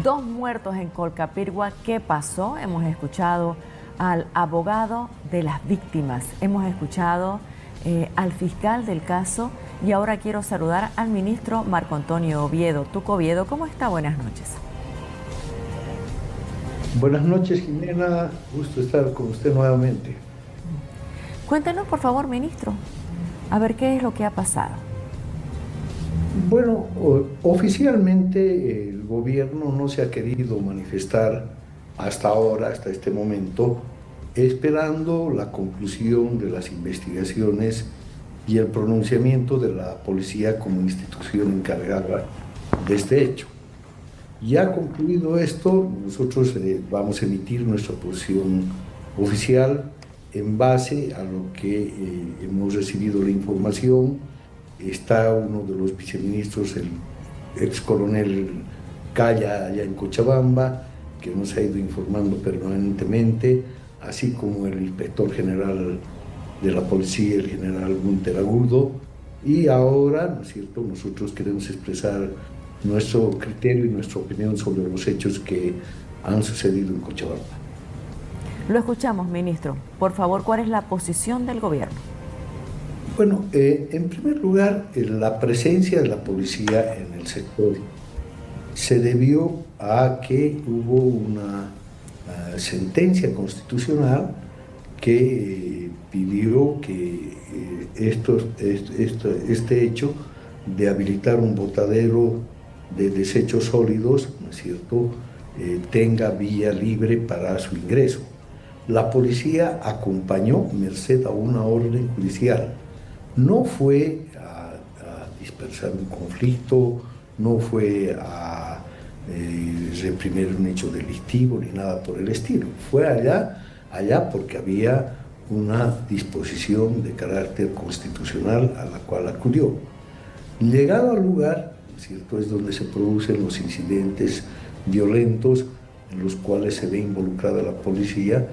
Dos muertos en Colcapirgua. ¿Qué pasó? Hemos escuchado al abogado de las víctimas, hemos escuchado al fiscal del caso y ahora quiero saludar al ministro Marco Antonio Oviedo. Tuco Oviedo, ¿cómo está? Buenas noches. Buenas noches, Jimena. Gusto estar con usted nuevamente. Cuéntenos, por favor, ministro, a ver qué es lo que ha pasado. Bueno, oficialmente el gobierno no se ha querido manifestar hasta ahora, hasta este momento, esperando la conclusión de las investigaciones y el pronunciamiento de la policía como institución encargada de este hecho. Ya concluido esto, nosotros vamos a emitir nuestra posición oficial en base a lo que hemos recibido la información. Está uno de los viceministros, el ex coronel Calla, allá en Cochabamba, que nos ha ido informando permanentemente, así como el inspector general de la policía, el general Monteagudo, y ahora, ¿no es cierto?, nosotros queremos expresar nuestro criterio y nuestra opinión sobre los hechos que han sucedido en Cochabamba. Lo escuchamos, ministro. Por favor, ¿cuál es la posición del gobierno? Bueno, en primer lugar, la presencia de la policía en el sector se debió a que hubo una sentencia constitucional que pidió que este hecho de habilitar un botadero de desechos sólidos, ¿no es cierto?, tenga vía libre para su ingreso. La policía acompañó merced a una orden judicial. No fue a dispersar un conflicto, no fue a reprimir un hecho delictivo ni nada por el estilo. Fue allá porque había una disposición de carácter constitucional a la cual acudió. Llegado al lugar, ¿cierto?, es donde se producen los incidentes violentos en los cuales se ve involucrada la policía,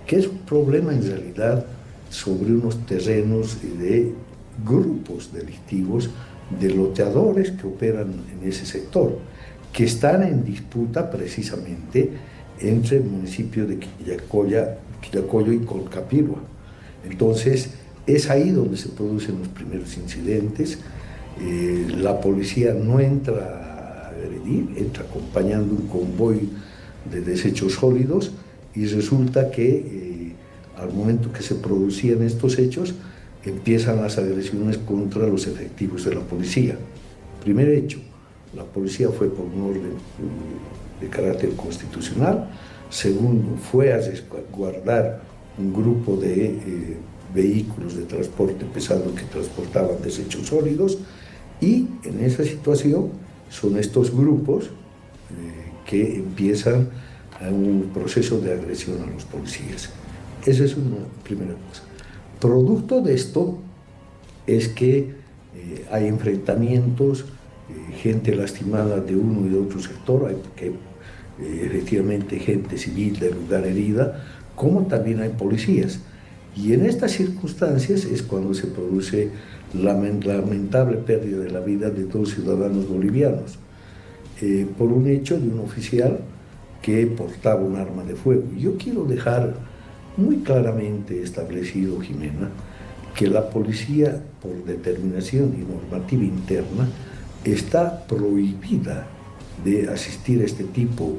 que es un problema en realidad sobre unos terrenos de grupos delictivos, de loteadores que operan en ese sector, que están en disputa precisamente entre el municipio de Quillacollo y Colcapirgua. Entonces, es ahí donde se producen los primeros incidentes. La policía no entra a agredir, entra acompañando un convoy de desechos sólidos y resulta que al momento que se producían estos hechos empiezan las agresiones contra los efectivos de la policía. Primer hecho, la policía fue por un orden de carácter constitucional. Segundo, fue a resguardar un grupo de vehículos de transporte pesado que transportaban desechos sólidos, y en esa situación son estos grupos que empiezan un proceso de agresión a los policías. Esa es una primera cosa. Producto de esto es que hay enfrentamientos, gente lastimada de uno y de otro sector, hay efectivamente gente civil del lugar herida, como también hay policías. Y en estas circunstancias es cuando se produce la lamentable pérdida de la vida de dos ciudadanos bolivianos, por un hecho de un oficial que portaba un arma de fuego. Yo quiero dejar muy claramente establecido, Jimena, que la policía, por determinación y normativa interna, está prohibida de asistir a este tipo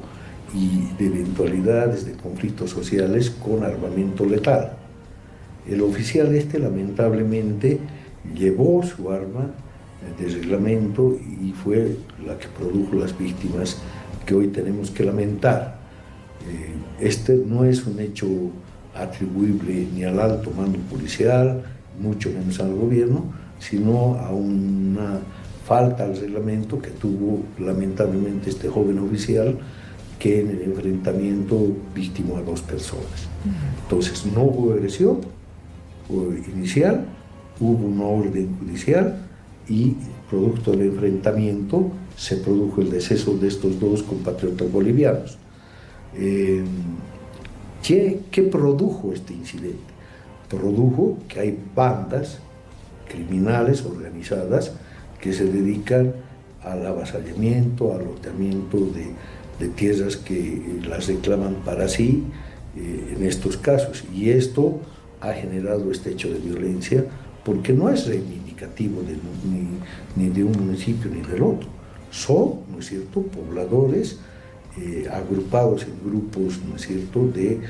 de eventualidades de conflictos sociales con armamento letal. El oficial lamentablemente llevó su arma de reglamento y fue la que produjo las víctimas que hoy tenemos que lamentar. Este no es un hecho atribuible ni al alto mando policial, mucho menos al gobierno, sino a una falta al reglamento que tuvo lamentablemente este joven oficial, que en el enfrentamiento victimó a dos personas. Entonces no hubo agresión inicial, hubo una orden judicial y producto del enfrentamiento se produjo el deceso de estos dos compatriotas bolivianos. ¿Qué produjo este incidente? Produjo que hay bandas criminales organizadas que se dedican al avasallamiento, al loteamiento de de tierras que las reclaman para sí en estos casos. Y esto ha generado este hecho de violencia porque no es reivindicativo ni de un municipio ni del otro. Son, ¿no es cierto?, pobladores agrupados en grupos, ¿no es cierto?, de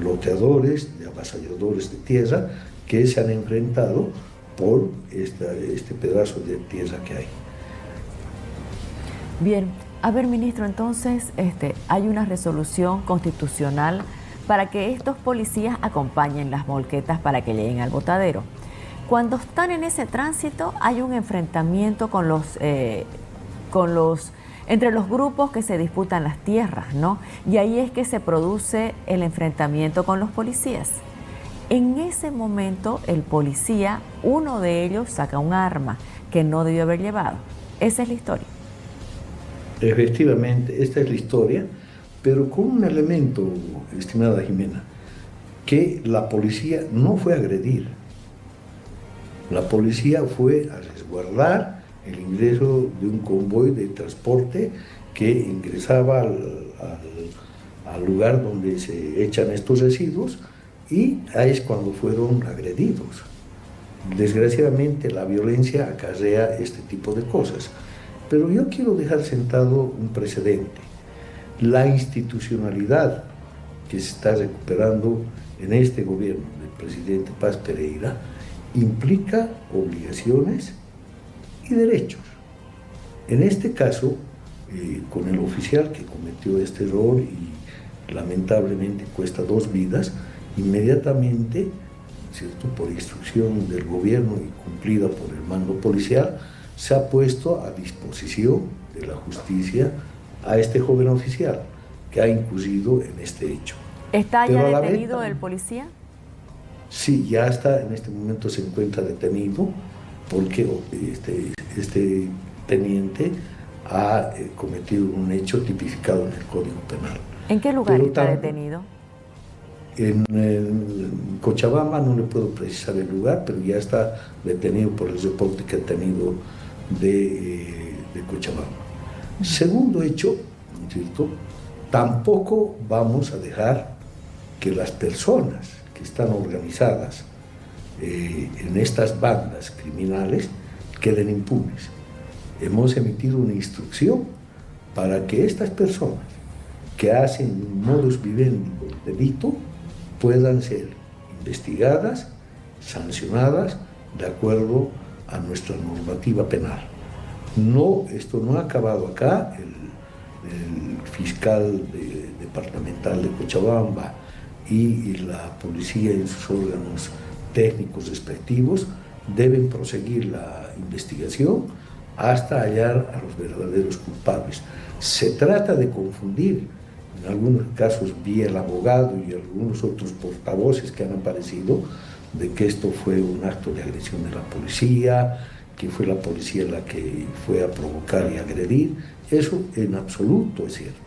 loteadores, de avasalladores de tierra que se han enfrentado por este pedazo de tierra que hay. Bien, a ver, ministro, entonces hay una resolución constitucional para que estos policías acompañen las volquetas para que lleguen al botadero. Cuando están en ese tránsito hay un enfrentamiento entre los grupos que se disputan las tierras, ¿no? Y ahí es que se produce el enfrentamiento con los policías. En ese momento el policía, uno de ellos saca un arma que no debió haber llevado. Esa es la historia. Efectivamente, esta es la historia, pero con un elemento, estimada Jimena, que la policía no fue a agredir. La policía fue a resguardar el ingreso de un convoy de transporte que ingresaba al lugar donde se echan estos residuos, y ahí es cuando fueron agredidos. Desgraciadamente la violencia acarrea este tipo de cosas. Pero yo quiero dejar sentado un precedente. La institucionalidad que se está recuperando en este gobierno del presidente Paz Pereira implica obligaciones y derechos. En este caso, con el oficial que cometió este error y lamentablemente cuesta 2 vidas, inmediatamente, ¿cierto?, por instrucción del gobierno y cumplida por el mando policial, se ha puesto a disposición de la justicia a este joven oficial que ha incurrido en este hecho. ¿Está ya detenido el policía? Sí, ya está, en este momento se encuentra detenido porque este teniente ha cometido un hecho tipificado en el Código Penal. ¿En qué lugar está detenido? En Cochabamba, no le puedo precisar el lugar, pero ya está detenido por el reporte que ha tenido de Cochabamba. Segundo hecho, ¿no es cierto?, tampoco vamos a dejar que las personas que están organizadas en estas bandas criminales queden impunes. Hemos emitido una instrucción para que estas personas que hacen modus vivendi el delito puedan ser investigadas, sancionadas de acuerdo a nuestra normativa penal. No, esto no ha acabado acá. El fiscal departamental de Cochabamba y la policía en sus órganos técnicos respectivos deben proseguir la investigación hasta hallar a los verdaderos culpables. Se trata de confundir, en algunos casos vía el abogado y algunos otros portavoces que han aparecido, de que esto fue un acto de agresión de la policía, que fue la policía la que fue a provocar y agredir. Eso en absoluto es cierto.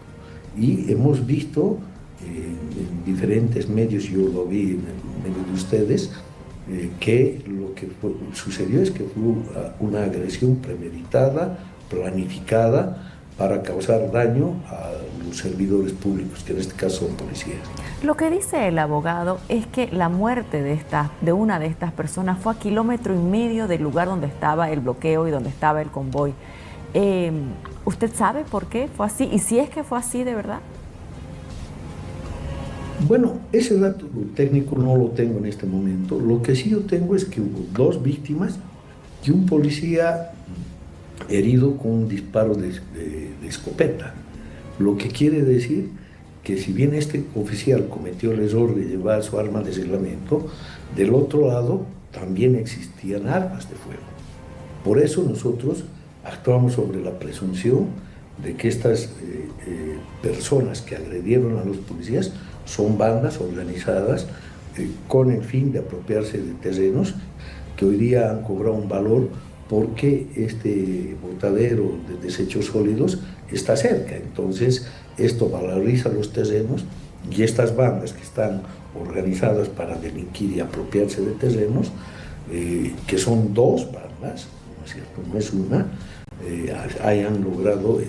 Y hemos visto en diferentes medios, yo lo vi en el medio de ustedes, que lo que sucedió es que fue una agresión premeditada, planificada, para causar daño a los servidores públicos, que en este caso son policías. Lo que dice el abogado es que la muerte de una de estas personas fue a 1,5 kilómetros del lugar donde estaba el bloqueo y donde estaba el convoy. ¿Usted sabe por qué fue así? ¿Y si es que fue así de verdad? Bueno, ese dato técnico no lo tengo en este momento. Lo que sí yo tengo es que hubo 2 víctimas y un policía herido con un disparo de escopeta. Lo que quiere decir que si bien este oficial cometió el error de llevar su arma de reglamento, del otro lado también existían armas de fuego. Por eso nosotros actuamos sobre la presunción de que estas personas que agredieron a los policías son bandas organizadas con el fin de apropiarse de terrenos que hoy día han cobrado un valor porque este botadero de desechos sólidos está cerca. Entonces esto valoriza los terrenos y estas bandas que están organizadas para delinquir y apropiarse de terrenos, que son 2 bandas, ¿no es cierto?, no es una, hayan logrado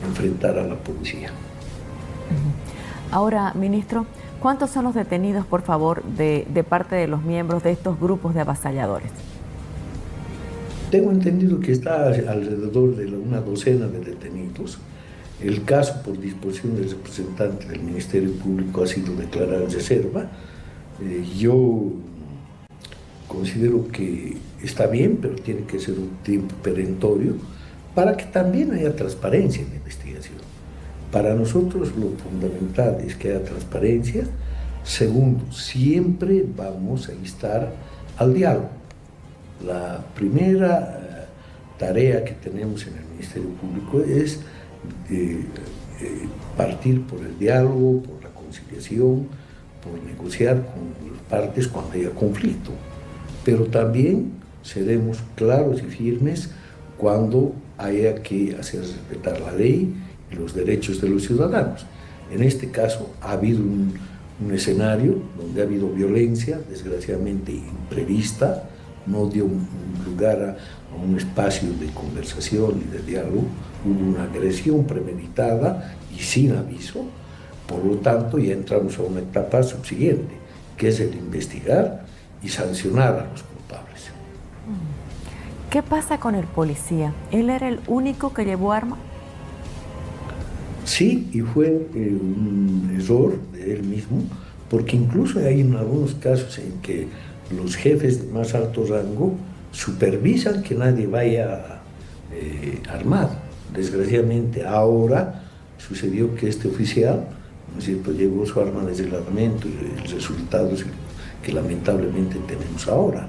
enfrentar a la policía. Ahora, ministro, ¿cuántos son los detenidos, por favor, de parte de los miembros de estos grupos de avasalladores? Tengo entendido que está alrededor de una docena de detenidos. El caso, por disposición del representante del Ministerio Público, ha sido declarado en reserva. Yo considero que está bien, pero tiene que ser un tiempo perentorio para que también haya transparencia en la investigación. Para nosotros lo fundamental es que haya transparencia. Segundo, siempre vamos a instar al diálogo. La primera tarea que tenemos en el Ministerio Público es partir por el diálogo, por la conciliación, por negociar con las partes cuando haya conflicto. Pero también seremos claros y firmes cuando haya que hacer respetar la ley y los derechos de los ciudadanos. En este caso ha habido un escenario donde ha habido violencia, desgraciadamente imprevista, no dio lugar a un espacio de conversación y de diálogo, hubo una agresión premeditada y sin aviso. Por lo tanto, ya entramos a una etapa subsiguiente, que es el investigar y sancionar a los culpables. ¿Qué pasa con el policía? ¿Él era el único que llevó arma? Sí, y fue un error de él mismo, porque incluso hay en algunos casos en que los jefes de más alto rango supervisan que nadie vaya armado. Desgraciadamente ahora sucedió que este oficial, ¿no es cierto?, llevó su arma desde el armamento y el resultado es el que lamentablemente tenemos ahora.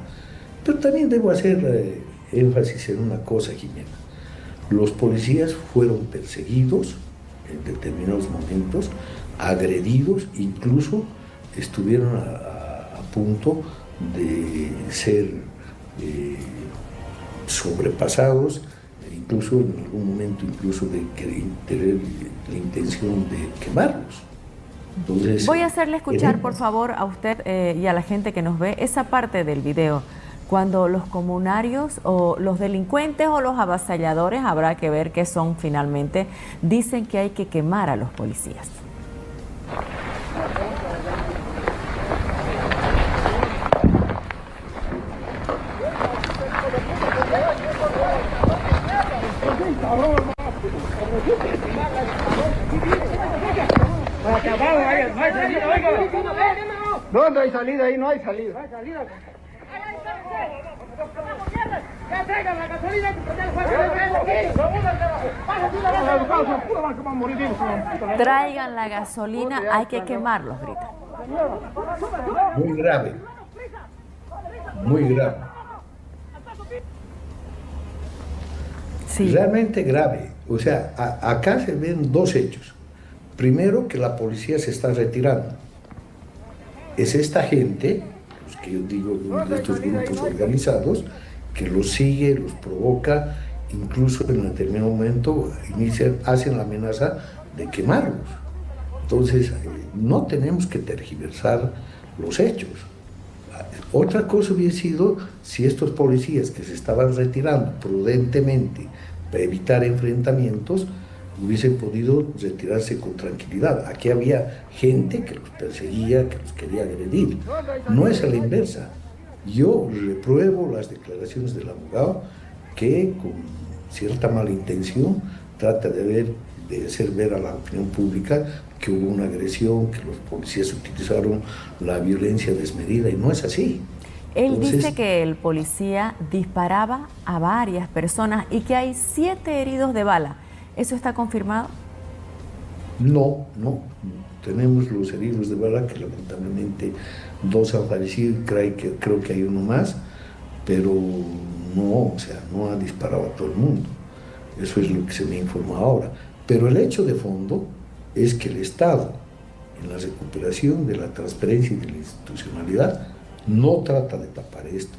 Pero también debo hacer énfasis en una cosa, Jimena. Los policías fueron perseguidos en determinados momentos, agredidos, incluso estuvieron a punto de ser sobrepasados, incluso en algún momento incluso de tener la intención de quemarlos. Entonces, voy a hacerle escuchar, por favor, a usted y a la gente que nos ve esa parte del video, cuando los comunarios o los delincuentes o los avasalladores, habrá que ver qué son finalmente, dicen que hay que quemar a los policías. No, no hay salida ahí, no hay salida. Traigan la gasolina, hay que quemarlos, grita. Muy grave, muy grave. Sí. Realmente grave. O sea, acá se ven dos hechos. Primero, que la policía se está retirando. Es esta gente, los que yo digo de estos grupos organizados, que los sigue, los provoca, incluso en un determinado momento hacen la amenaza de quemarlos. Entonces, no tenemos que tergiversar los hechos. Otra cosa hubiera sido si estos policías que se estaban retirando prudentemente para evitar enfrentamientos hubiesen podido retirarse con tranquilidad. Aquí había gente que los perseguía, que los quería agredir. No es a la inversa. Yo repruebo las declaraciones del abogado que con cierta mala intención trata de hacer ver a la opinión pública que hubo una agresión, que los policías utilizaron la violencia desmedida, y no es así. Él dice que el policía disparaba a varias personas y que hay 7 heridos de bala. ¿Eso está confirmado? No. Tenemos los heridos de bala, que lamentablemente 2 han fallecido, creo que hay uno más, pero no, o sea, no ha disparado a todo el mundo. Eso es lo que se me informa ahora. Pero el hecho de fondo es que el Estado, en la recuperación de la transparencia y de la institucionalidad, no trata de tapar esto.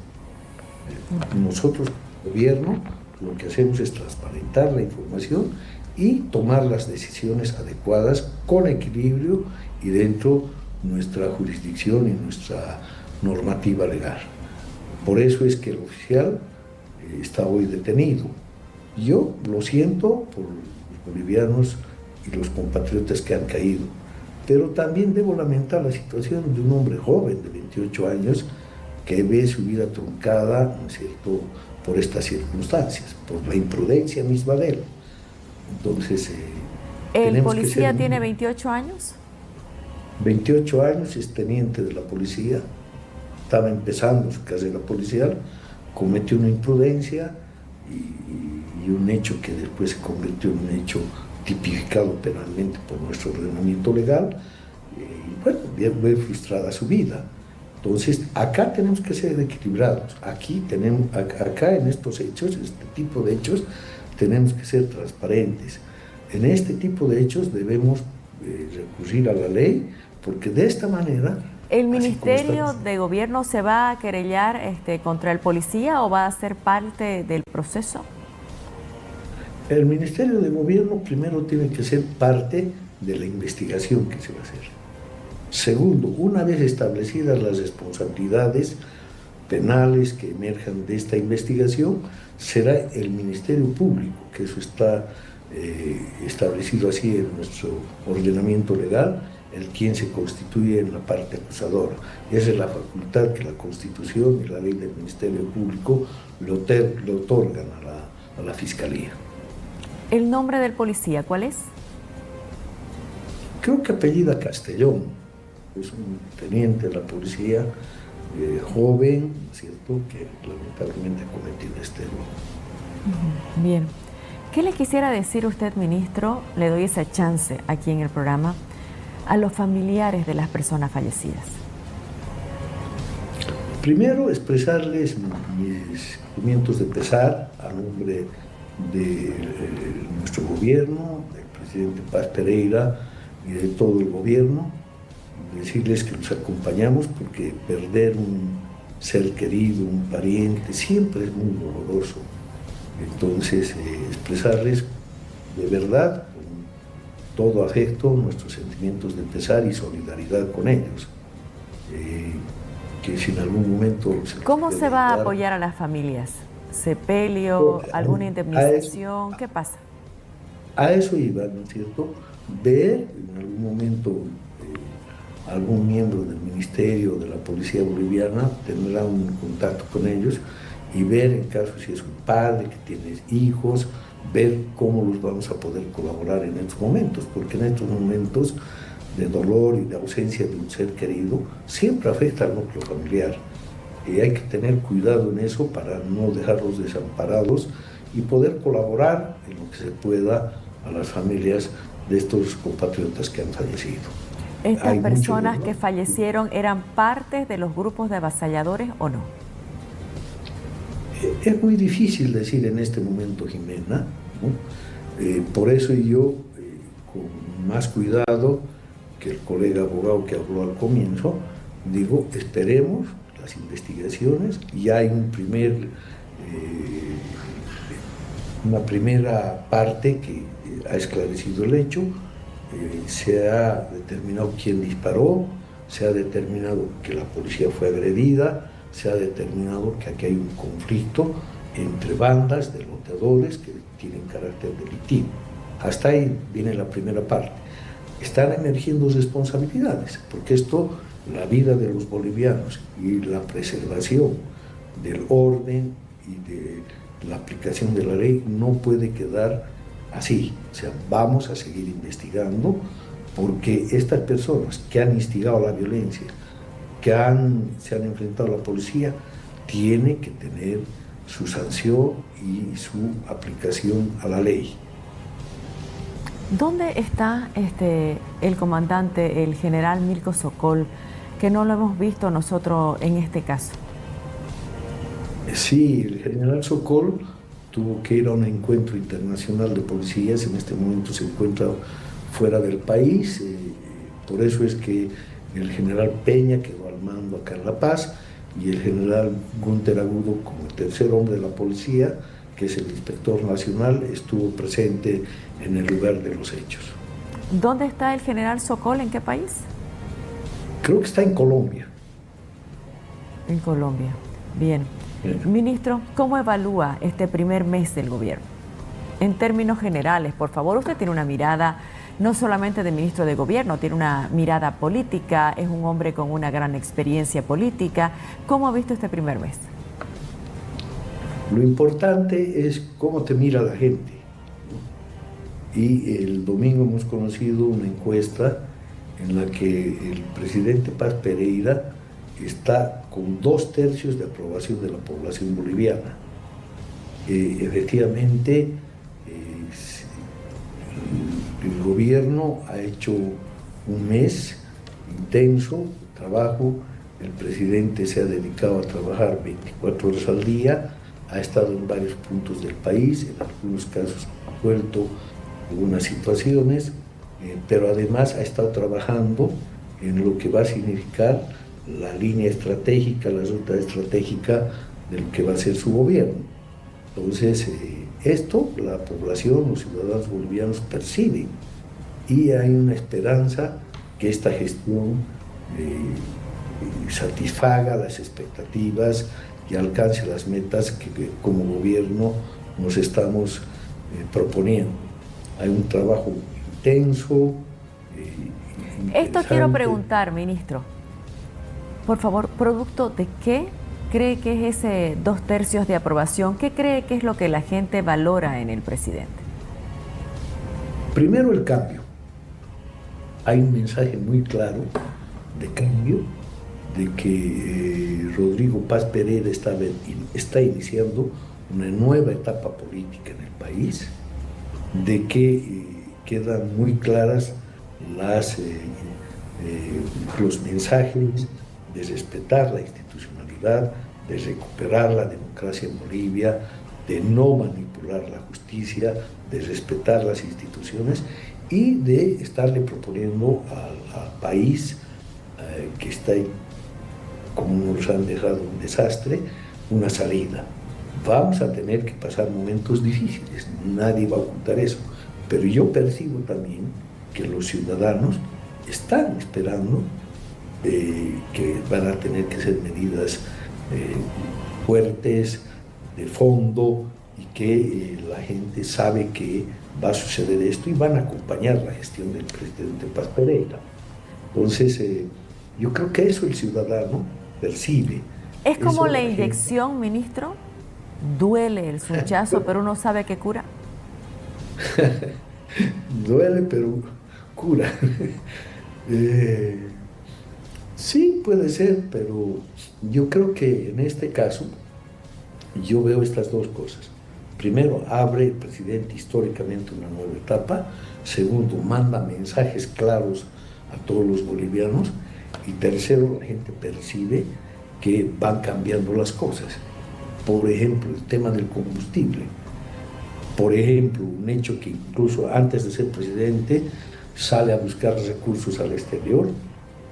Nosotros, gobierno, lo que hacemos es transparentar la información y tomar las decisiones adecuadas con equilibrio y dentro de nuestra jurisdicción y nuestra normativa legal. Por eso es que el oficial está hoy detenido. Yo lo siento por bolivianos y los compatriotas que han caído. Pero también debo lamentar la situación de un hombre joven de 28 años que ve su vida truncada, ¿no es cierto?, por estas circunstancias, por la imprudencia misma de él. Entonces, ¿el policía tiene 28 años? 28 años, es teniente de la policía, estaba empezando su carrera policial, cometió una imprudencia y un hecho que después se convirtió en un hecho tipificado penalmente por nuestro ordenamiento legal, y bueno, ve frustrada su vida. Entonces, acá tenemos que ser equilibrados, acá en estos hechos, este tipo de hechos, tenemos que ser transparentes. En este tipo de hechos debemos recurrir a la ley, porque de esta manera... ¿El Ministerio de Gobierno se va a querellar contra el policía o va a ser parte del proceso? El Ministerio de Gobierno primero tiene que ser parte de la investigación que se va a hacer. Segundo, una vez establecidas las responsabilidades penales que emerjan de esta investigación, será el Ministerio Público, que eso está establecido así en nuestro ordenamiento legal, el quien se constituye en la parte acusadora. Esa es la facultad que la Constitución y la ley del Ministerio Público le otorgan a la Fiscalía. ¿El nombre del policía cuál es? Creo que apellida Castellón, es un teniente de la policía joven, ¿cierto?, que lamentablemente ha cometido este error. Bien. ¿Qué le quisiera decir usted, ministro? Le doy esa chance aquí en el programa a los familiares de las personas fallecidas. Primero, expresarles mis sentimientos de pesar a nombre de nuestro gobierno, del presidente Paz Pereira y de todo el gobierno, decirles que los acompañamos porque perder un ser querido, un pariente, siempre es muy doloroso. Entonces, expresarles de verdad, con todo afecto, nuestros sentimientos de pesar y solidaridad con ellos. Que si en algún momento... ¿Cómo se va a apoyar a las familias? ¿Sepelio? ¿Alguna indemnización? ¿Qué pasa? A eso iba, ¿no es cierto? Ver en algún momento algún miembro del Ministerio de la Policía Boliviana tendrá un contacto con ellos y ver, en caso si es un padre que tiene hijos, ver cómo los vamos a poder colaborar en estos momentos, porque en estos momentos de dolor y de ausencia de un ser querido siempre afecta al núcleo familiar. Y hay que tener cuidado en eso para no dejarlos desamparados y poder colaborar en lo que se pueda a las familias de estos compatriotas que han fallecido. ¿Estas personas que fallecieron eran parte de los grupos de avasalladores o no? Es muy difícil decir en este momento, Jimena, ¿no? Por eso yo, con más cuidado que el colega abogado que habló al comienzo, digo, esperemos las investigaciones, ya hay una primera parte que ha esclarecido el hecho, se ha determinado quién disparó, se ha determinado que la policía fue agredida, se ha determinado que aquí hay un conflicto entre bandas de loteadores que tienen carácter delictivo. Hasta ahí viene la primera parte. Están emergiendo responsabilidades, porque esto, la vida de los bolivianos y la preservación del orden y de la aplicación de la ley no puede quedar así. O sea, vamos a seguir investigando, porque estas personas que han instigado la violencia, que se han enfrentado a la policía, tiene que tener su sanción y su aplicación a la ley. ¿Dónde está el comandante, el general Milko Sokol, que no lo hemos visto nosotros en este caso? Sí, el general Sokol tuvo que ir a un encuentro internacional de policías, en este momento se encuentra fuera del país, por eso es que el general Peña quedó al mando acá en La Paz y el general Gunter Agudo, como el tercer hombre de la policía, que es el inspector nacional, estuvo presente en el lugar de los hechos. ¿Dónde está el general Sokol? ¿En qué país? Creo que está en Colombia. En Colombia. Bien. Ministro, ¿cómo evalúa este primer mes del gobierno? En términos generales, por favor, usted tiene una mirada no solamente de ministro de gobierno, tiene una mirada política, es un hombre con una gran experiencia política. ¿Cómo ha visto este primer mes? Lo importante es cómo te mira la gente. Y el domingo hemos conocido una encuesta en la que el presidente Paz Pereira está con 2/3 de aprobación de la población boliviana. Efectivamente, el gobierno ha hecho un mes intenso de trabajo, el presidente se ha dedicado a trabajar 24 horas al día, ha estado en varios puntos del país, en algunos casos ha vuelto algunas situaciones, pero además ha estado trabajando en lo que va a significar la línea estratégica, la ruta estratégica de lo que va a ser su gobierno. Entonces, esto la población, los ciudadanos bolivianos perciben y hay una esperanza que esta gestión satisfaga las expectativas y alcance las metas que como gobierno nos estamos proponiendo. Hay un trabajo intenso. Esto quiero preguntar, ministro. Por favor, ¿producto de qué cree que es ese 2/3 de aprobación? ¿Qué cree que es lo que la gente valora en el presidente? Primero, el cambio. Hay un mensaje muy claro de cambio, de que Rodrigo Paz Pereira está iniciando una nueva etapa política en el país, de que quedan muy claras los mensajes de respetar la institucionalidad, de recuperar la democracia en Bolivia, de no manipular la justicia, de respetar las instituciones y de estarle proponiendo al país que está, como nos han dejado un desastre, una salida. Vamos a tener que pasar momentos difíciles, nadie va a ocultar eso, pero yo percibo también que los ciudadanos están esperando que van a tener que ser medidas fuertes, de fondo, y que la gente sabe que va a suceder esto y van a acompañar la gestión del presidente Paz Pereira. Entonces, yo creo que eso el ciudadano percibe. ¿Es como la inyección, ministro? Duele el sunchazo, pero uno sabe que cura. Duele, pero cura. Sí, puede ser, pero yo creo que en este caso yo veo estas dos cosas. Primero, abre el presidente históricamente una nueva etapa. Segundo, manda mensajes claros a todos los bolivianos. Y tercero, la gente percibe que van cambiando las cosas. Por ejemplo, el tema del combustible. Por ejemplo, un hecho que incluso antes de ser presidente sale a buscar recursos al exterior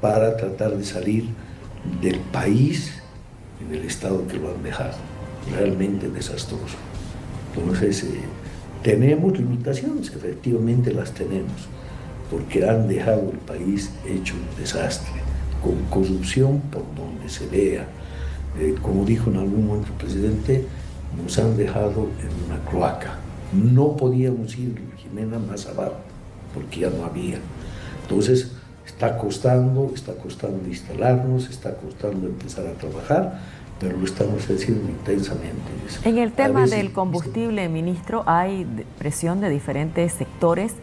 para tratar de salir del país en el estado que lo han dejado. Realmente desastroso. Entonces, tenemos limitaciones, efectivamente las tenemos, porque han dejado el país hecho un desastre, con corrupción por donde se vea. Como dijo en algún momento el presidente, nos han dejado en una cloaca. No podíamos ir, Jimena, más abajo, porque ya no había. Entonces, está costando instalarnos, está costando empezar a trabajar, pero lo estamos haciendo intensamente. En el tema del combustible, ministro, hay presión de diferentes sectores.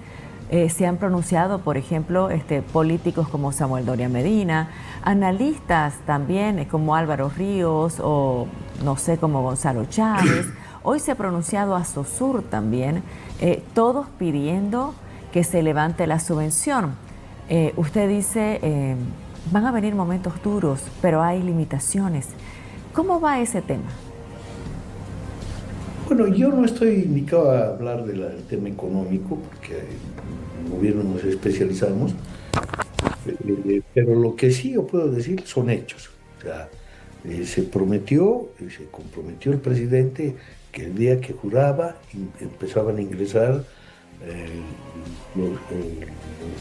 Se han pronunciado, por ejemplo, políticos como Samuel Doria Medina, analistas también como Álvaro Ríos o no sé, como Gonzalo Chávez. Hoy se ha pronunciado Asosur también, todos pidiendo que se levante la subvención. Usted dice, van a venir momentos duros, pero hay limitaciones. ¿Cómo va ese tema? Bueno, yo no estoy indicado a hablar del tema económico, porque en el gobierno nos especializamos, pero lo que sí yo puedo decir son hechos. O sea, se prometió, se comprometió el presidente que el día que juraba empezaban a ingresar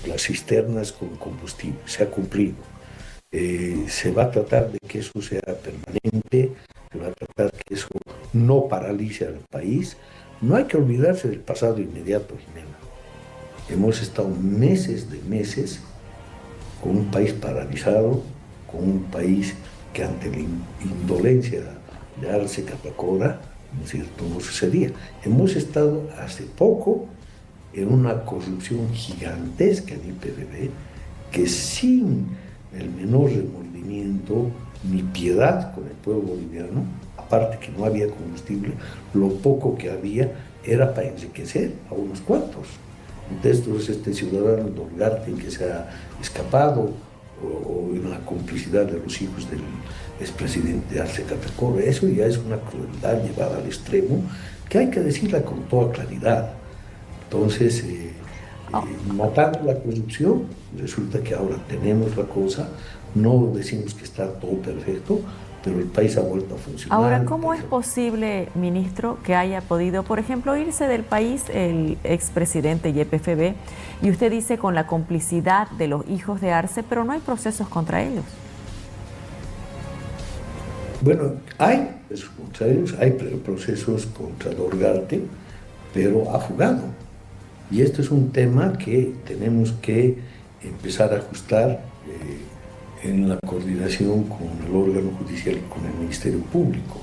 las cisternas con combustible. Se ha cumplido. Se va a tratar de que eso sea permanente, se va a tratar que eso no paralice al país, No hay que olvidarse del pasado inmediato, Jimena. Hemos estado meses de meses con un país paralizado, con un país que ante la indolencia de Arce Catacora, ¿no es cierto?, no sucedía. Hemos estado hace poco en una corrupción gigantesca en IPBB, que sin el menor remordimiento ni piedad con el pueblo boliviano, aparte que no había combustible, lo poco que había era para enriquecer a unos cuantos. Entonces, este ciudadano Dolgarte que se ha escapado, o en la complicidad de los hijos del expresidente Arce Catacora, eso ya es una crueldad llevada al extremo, que hay que decirla con toda claridad. Entonces, matando la corrupción, resulta que ahora tenemos la cosa, no decimos que está todo perfecto, pero el país ha vuelto a funcionar. Ahora, ¿cómo es posible, ministro, que haya podido, por ejemplo, irse del país el expresidente YPFB, y usted dice con la complicidad de los hijos de Arce, pero no hay procesos contra ellos? Bueno, hay procesos contra ellos, hay procesos contra Dolgarte, pero ha fugado. Y este es un tema que tenemos que empezar a ajustar en la coordinación con el órgano judicial y con el Ministerio Público.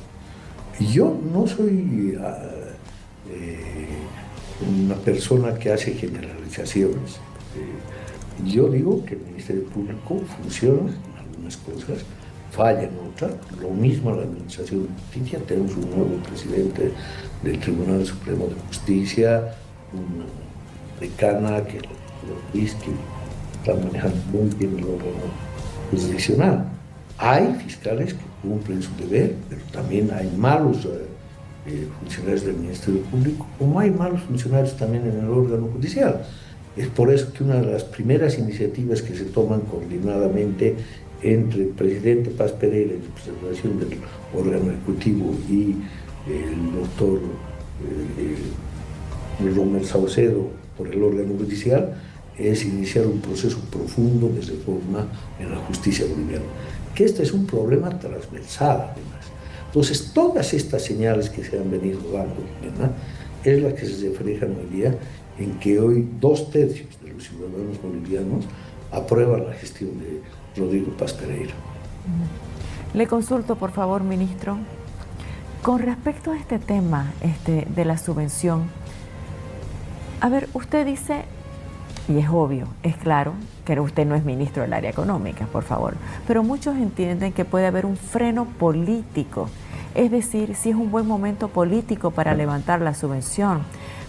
Y yo no soy una persona que hace generalizaciones. Yo digo que el Ministerio Público funciona en algunas cosas, falla en otras. Lo mismo la Administración de Justicia. Tenemos un nuevo presidente del Tribunal Supremo de Justicia, una decana que está manejando muy bien el órgano jurisdiccional. Hay fiscales que cumplen su deber, pero también hay malos funcionarios del Ministerio Público, como hay malos funcionarios también en el órgano judicial. Es por eso que una de las primeras iniciativas que se toman coordinadamente entre el presidente Paz Pereira en representación del órgano ejecutivo y el doctor Romer Saucedo por el órgano judicial, es iniciar un proceso profundo de reforma en la justicia boliviana, que este es un problema transversal además. Entonces, todas estas señales que se han venido dando, ¿verdad?, es la que se reflejan hoy día en que hoy 2/3 de los ciudadanos bolivianos aprueban la gestión de Rodrigo Paz Pereira. Le consulto, por favor, ministro, con respecto a este tema de la subvención. A ver, usted dice, y es obvio, es claro, que usted no es ministro del área económica, por favor, pero muchos entienden que puede haber un freno político, es decir, si es un buen momento político para levantar la subvención.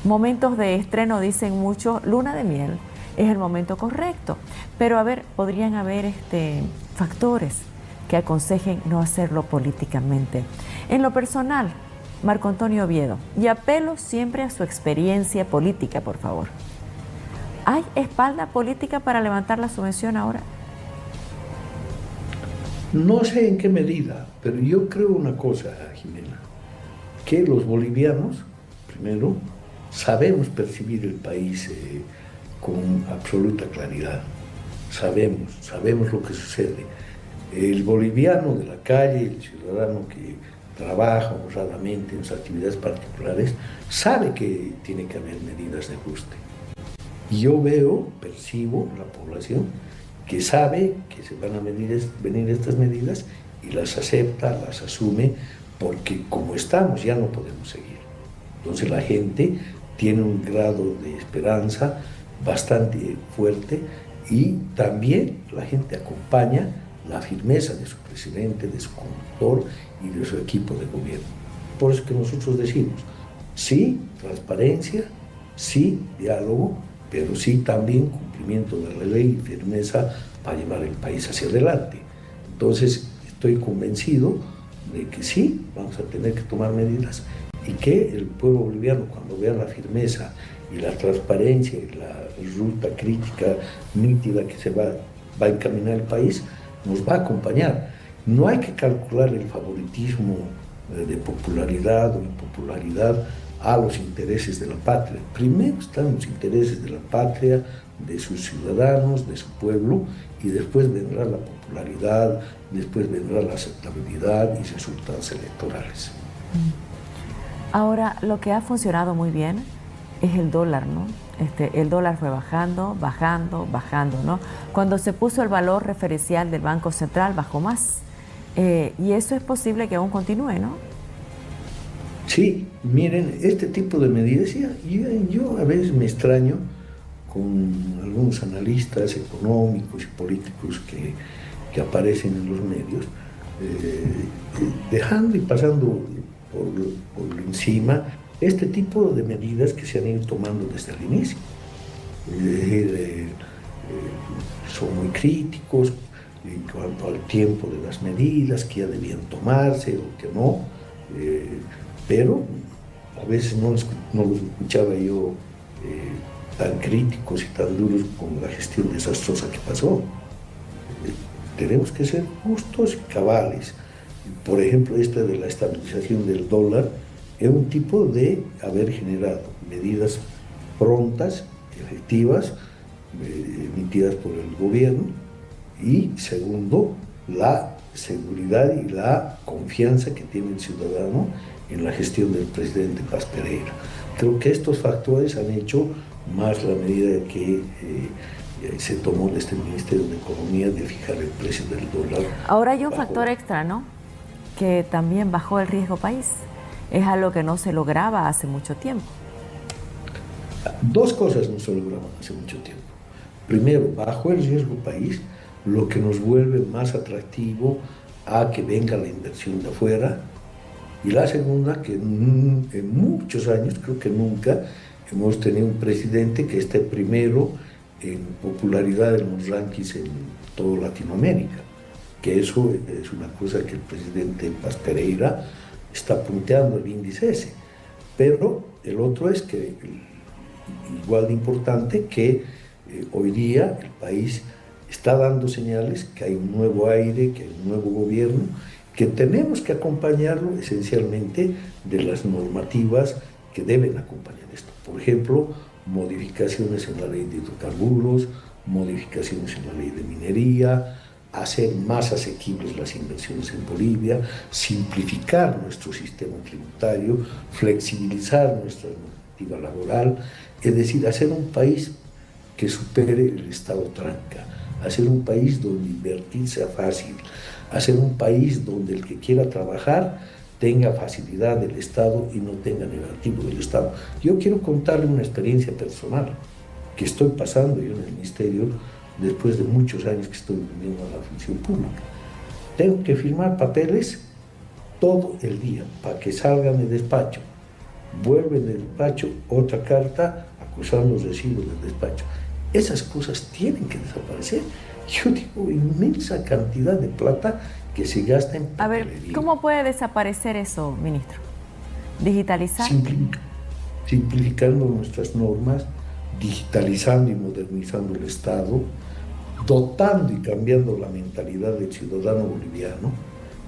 Momentos de estreno, dicen muchos, luna de miel, es el momento correcto, pero a ver, podrían haber factores que aconsejen no hacerlo políticamente. En lo personal, Marco Antonio Oviedo, y apelo siempre a su experiencia política, por favor. ¿Hay espalda política para levantar la subvención ahora? No sé en qué medida, pero yo creo una cosa, Jimena, que los bolivianos, primero, sabemos percibir el país con absoluta claridad. Sabemos lo que sucede. El boliviano de la calle, el ciudadano que trabaja honradamente en sus actividades particulares, sabe que tiene que haber medidas de ajuste. Y yo percibo la población que sabe que se van a venir estas medidas y las acepta, las asume, porque como estamos ya no podemos seguir. Entonces la gente tiene un grado de esperanza bastante fuerte y también la gente acompaña la firmeza de su presidente, de su conductor y de su equipo de gobierno. Por eso que nosotros decimos, sí, transparencia, sí, diálogo, pero sí también cumplimiento de la ley y firmeza para llevar el país hacia adelante. Entonces, estoy convencido de que sí, vamos a tener que tomar medidas y que el pueblo boliviano, cuando vea la firmeza y la transparencia y la ruta crítica nítida que se va a encaminar el país, nos va a acompañar. No hay que calcular el favoritismo de popularidad o impopularidad a los intereses de la patria. Primero están los intereses de la patria, de sus ciudadanos, de su pueblo, y después vendrá la popularidad, después vendrá la aceptabilidad y resultados electorales. Ahora, lo que ha funcionado muy bien es el dólar, ¿no? El dólar fue bajando, bajando, bajando, ¿no? Cuando se puso el valor referencial del Banco Central, bajó más. Y eso es posible que aún continúe, ¿no? Sí, miren, este tipo de medidas, yo a veces me extraño con algunos analistas económicos y políticos que aparecen en los medios, dejando y pasando por encima este tipo de medidas que se han ido tomando desde el inicio. Son muy críticos en cuanto al tiempo de las medidas que ya debían tomarse o que no, pero a veces no los escuchaba yo tan críticos y tan duros con la gestión desastrosa que pasó. Tenemos que ser justos y cabales. Por ejemplo, esta de la estabilización del dólar es un tipo de haber generado medidas prontas, efectivas, emitidas por el gobierno, y segundo, la seguridad y la confianza que tiene el ciudadano en la gestión del presidente Paz Pereira. Creo que estos factores han hecho más la medida que se tomó desde el Ministerio de Economía de fijar el precio del dólar. Ahora hay un factor extra, ¿no? Que también bajó el riesgo país. Es algo que no se lograba hace mucho tiempo. Dos cosas no se lograban hace mucho tiempo. Primero, bajó el riesgo país, lo que nos vuelve más atractivo a que venga la inversión de afuera. Y la segunda, que en muchos años, creo que nunca, hemos tenido un presidente que esté primero en popularidad en los rankings en toda Latinoamérica, que eso es una cosa que el presidente Paz Pereira está punteando el índice ese. Pero el otro es que, igual de importante, que hoy día el país está dando señales que hay un nuevo aire, que hay un nuevo gobierno, que tenemos que acompañarlo esencialmente de las normativas que deben acompañar esto. Por ejemplo, modificaciones en la ley de hidrocarburos, modificaciones en la ley de minería, hacer más asequibles las inversiones en Bolivia, simplificar nuestro sistema tributario, flexibilizar nuestra normativa laboral, es decir, hacer un país que supere el estado tranca, hacer un país donde invertir sea fácil, hacer un país donde el que quiera trabajar tenga facilidad del Estado y no tenga negativo del Estado. Yo quiero contarle una experiencia personal que estoy pasando yo en el Ministerio después de muchos años que estoy viviendo en la función pública. Tengo que firmar papeles todo el día para que salgan de despacho. Vuelve del despacho otra carta acusando los recibos del despacho. Esas cosas tienen que desaparecer. Yo digo, inmensa cantidad de plata que se gasta en papelería. A ver, ¿cómo puede desaparecer eso, ministro? ¿Digitalizar? Simplificando nuestras normas, digitalizando y modernizando el Estado, dotando y cambiando la mentalidad del ciudadano boliviano,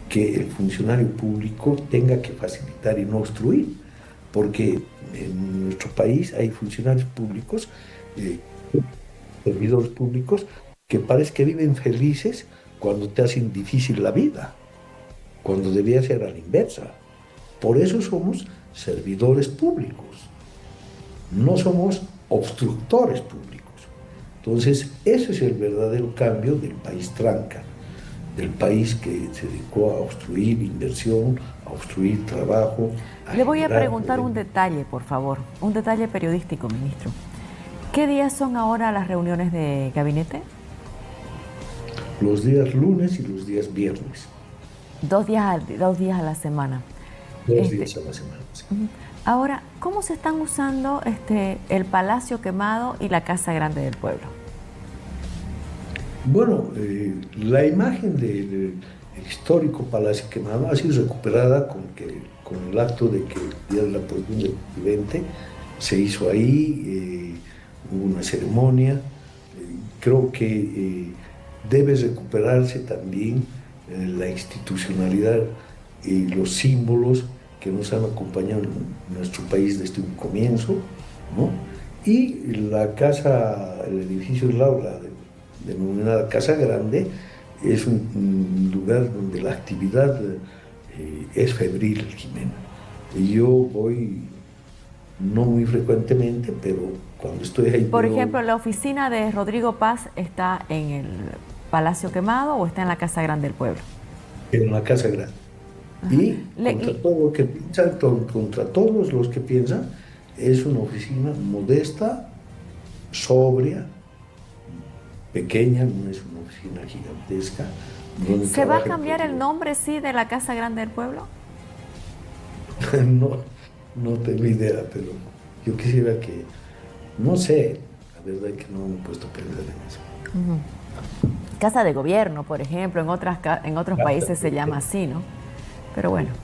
que el funcionario público tenga que facilitar y no obstruir, porque en nuestro país hay funcionarios públicos, servidores públicos, que parece que viven felices cuando te hacen difícil la vida, cuando debía ser a la inversa. Por eso somos servidores públicos, no somos obstructores públicos. Entonces, ese es el verdadero cambio del país tranca, del país que se dedicó a obstruir inversión, a obstruir trabajo. Le voy a preguntar un detalle, por favor, un detalle periodístico, ministro. ¿Qué días son ahora las reuniones de gabinete? Los días lunes y los días viernes. 2 días a la semana. 2 días a la semana, sí. Ahora, ¿cómo se están usando el Palacio Quemado y la Casa Grande del Pueblo? Bueno, la imagen del histórico Palacio Quemado ha sido recuperada con el acto de que el día de la posesión del presidente se hizo ahí, hubo una ceremonia. Creo que debe recuperarse también la institucionalidad y los símbolos que nos han acompañado en nuestro país desde un comienzo, ¿no? Y la casa, el edificio del aula, denominada Casa Grande, es un lugar donde la actividad es febril, Jimena. Y yo voy no muy frecuentemente, pero cuando estoy ahí... Por veo- ejemplo, ¿la oficina de Rodrigo Paz está en el Palacio Quemado o está en la Casa Grande del Pueblo? en la Casa Grande. Y contra todo lo que piensan, contra todos los que piensan, es una oficina modesta, sobria, pequeña, no es una oficina gigantesca. Donde ¿Se va a trabaja cambiar el todo. nombre, sí, de la Casa Grande del Pueblo? No, no tengo idea, pero yo quisiera que, no sé, la verdad es que no me he puesto a pensar en eso. Casa de Gobierno, por ejemplo, en otros países se llama así, ¿no? Pero bueno,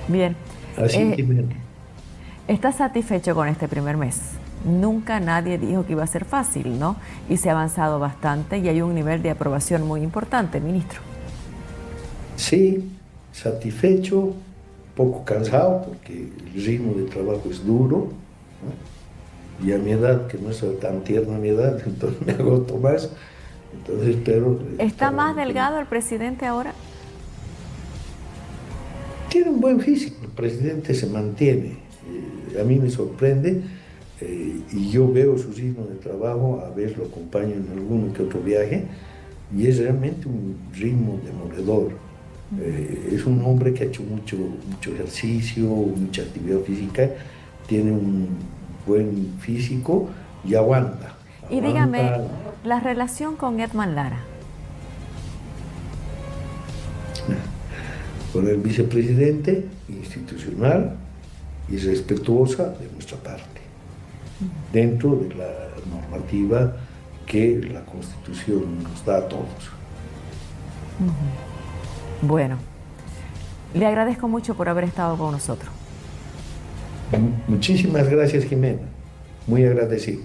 bien. Así Eh, que, ¿Estás satisfecho con este primer mes? Nunca nadie dijo que iba a ser fácil, ¿no? Y se ha avanzado bastante y hay un nivel de aprobación muy importante, ministro. sí, satisfecho, poco cansado porque el ritmo de trabajo es duro, ¿no? Y a mi edad, que no es tan tierna mi edad, entonces me agoto más. Entonces espero... ¿Está estar más en- delgado el presidente ahora? Tiene un buen físico, el presidente se mantiene. A mí me sorprende y yo veo su ritmo de trabajo, a veces lo acompaño en alguno que otro viaje y es realmente un ritmo demoledor. Es un hombre que ha hecho mucho ejercicio, mucha actividad física, tiene un buen físico y aguanta. Y dígame, Aguanta. la relación con Edman Lara. Con el vicepresidente, institucional y respetuosa de nuestra parte, dentro de la normativa que la Constitución nos da a todos. Bueno, le agradezco mucho por haber estado con nosotros. Muchísimas gracias, Jimena. Muy agradecido.